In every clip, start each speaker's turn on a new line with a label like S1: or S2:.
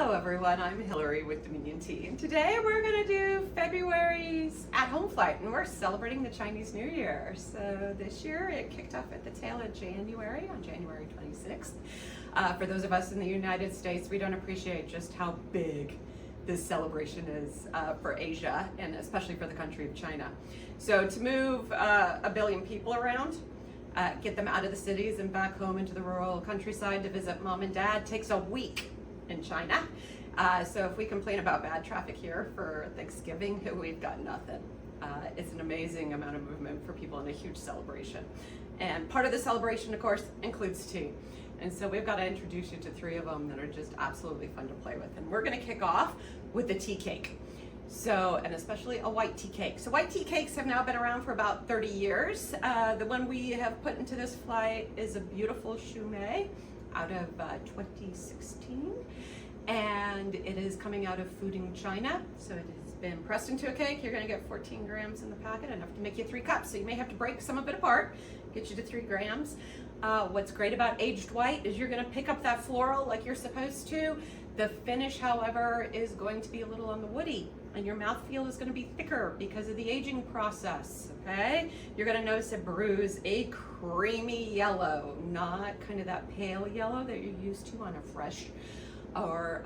S1: Hello everyone, I'm Hillary with Dominion Tea, and today we're going to do February's at-home flight, and we're celebrating the Chinese New Year. So this year it kicked off at the tail of January, on January 26th. For those of us in the United States, we don't appreciate just how big this celebration is for Asia, and especially for the country of China. So to move a billion people around, get them out of the cities and back home into the rural countryside to visit mom and dad takes a week in China. So if we complain about bad traffic here for Thanksgiving, we've got nothing. It's an amazing amount of movement for people and a huge celebration. And part of the celebration, of course, includes tea. And so we've got to introduce you to three of them that are just absolutely fun to play with. And we're going to kick off with the tea cake. So, and especially a white tea cake. So white tea cakes have now been around for about 30 years. The one we have put into this flight is a beautiful Shoumei out of 2016. And it is coming out of Fujian, China. So it has been pressed into a cake. You're gonna get 14 grams in the packet, enough to make you 3 cups. So you may have to break some of it apart, get you to 3 grams. What's great about aged white is you're gonna pick up that floral like you're supposed to. The finish, however, is going to be a little on the woody, and your mouthfeel is going to be thicker because of the aging process, okay? You're going to notice it brews a creamy yellow, not kind of that pale yellow that you're used to on a fresh or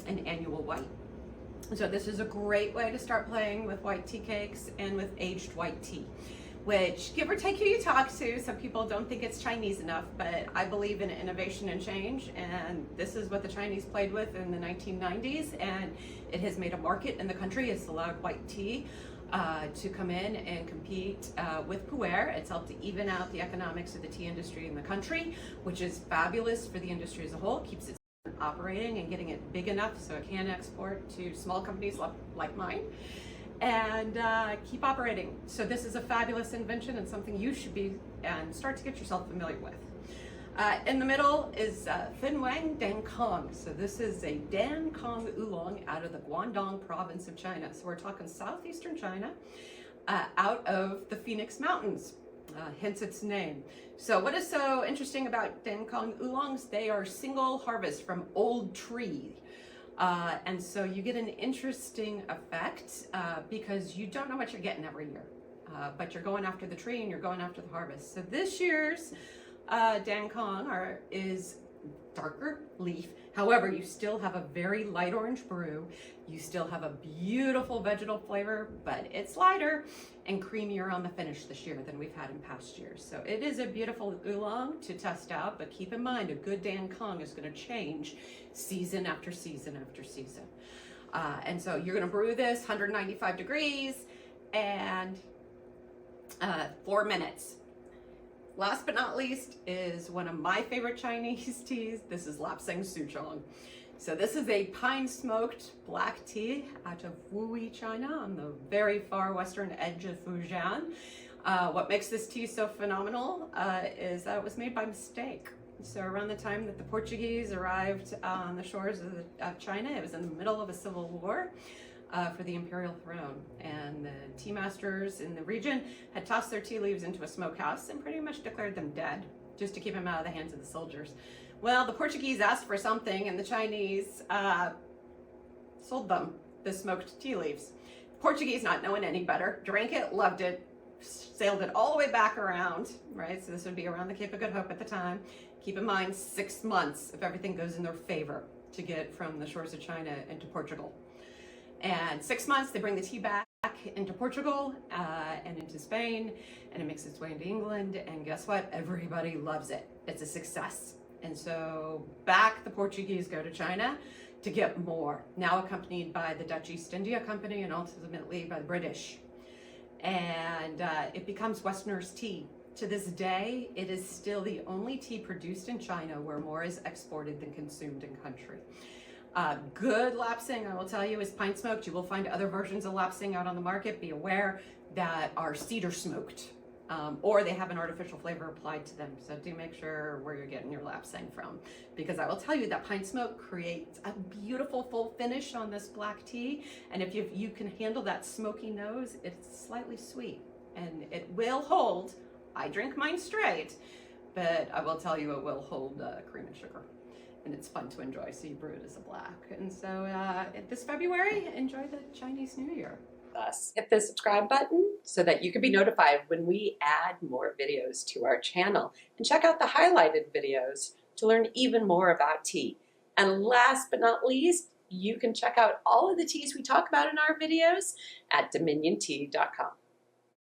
S1: an annual white. So this is a great way to start playing with white tea cakes and with aged white tea, which, give or take who you talk to, some people don't think it's Chinese enough, but I believe in innovation and change, and this is what the Chinese played with in the 1990s, and it has made a market in the country. It's allowed white tea to come in and compete with pu'er. It's helped to even out the economics of the tea industry in the country, which is fabulous for the industry as a whole, keeps it operating and getting it big enough so it can export to small companies like mine, and keep operating. So this is a fabulous invention and something you should be and start to get yourself familiar with. In the middle is Fenghuang Dancong. So this is a Dancong oolong out of the Guangdong province of China. So we're talking southeastern China, out of the Phoenix Mountains, hence its name. So what is so interesting about Dancong oolongs? They are single harvest from old tree. And so you get an interesting effect because you don't know what you're getting every year, but you're going after the tree and you're going after the harvest. So this year's Dancong is darker leaf. However, you still have a very light orange brew. You still have a beautiful vegetal flavor, but it's lighter and creamier on the finish this year than we've had in past years. So it is a beautiful oolong to test out, but keep in mind a good Dancong is going to change season after season after season. And so you're going to brew this 195 degrees and 4 minutes. Last but not least is one of my favorite Chinese teas. This is Lapsang Souchong. So this is a pine smoked black tea out of Wuyi, China, on the very far western edge of Fujian. What makes this tea so phenomenal is that it was made by mistake. So around the time that the Portuguese arrived on the shores of China, it was in the middle of a civil war for the imperial throne, and the tea masters in the region had tossed their tea leaves into a smokehouse and pretty much declared them dead, just to keep them out of the hands of the soldiers. Well, the Portuguese asked for something, and the Chinese sold them the smoked tea leaves. The Portuguese, not knowing any better, drank it, loved it, sailed it all the way back around, right? So this would be around the Cape of Good Hope at the time. Keep in mind, 6 months if everything goes in their favor to get from the shores of China into Portugal. And 6 months, they bring the tea back into Portugal and into Spain, and it makes its way into England, and guess what? Everybody loves it. It's a success. And so back the Portuguese go to China to get more, now accompanied by the Dutch East India Company and ultimately by the British. And it becomes Westerners' tea. To this day, it is still the only tea produced in China where more is exported than consumed in country. Good lapsang, I will tell you, is pine smoked. You will find other versions of lapsang out on the market. Be aware that are cedar smoked, or they have an artificial flavor applied to them. So do make sure where you're getting your lapsang from, because I will tell you that pine smoke creates a beautiful full finish on this black tea. And if you can handle that smoky nose, it's slightly sweet and it will hold. I drink mine straight, but I will tell you it will hold cream and sugar. and it's fun to enjoy, so you brew it as a black. And so this February, enjoy the Chinese New Year. Hit the subscribe button so that you can be notified when we add more videos to our channel, and check out the highlighted videos to learn even more about tea. And last but not least, you can check out all of the teas we talk about in our videos at dominiontea.com.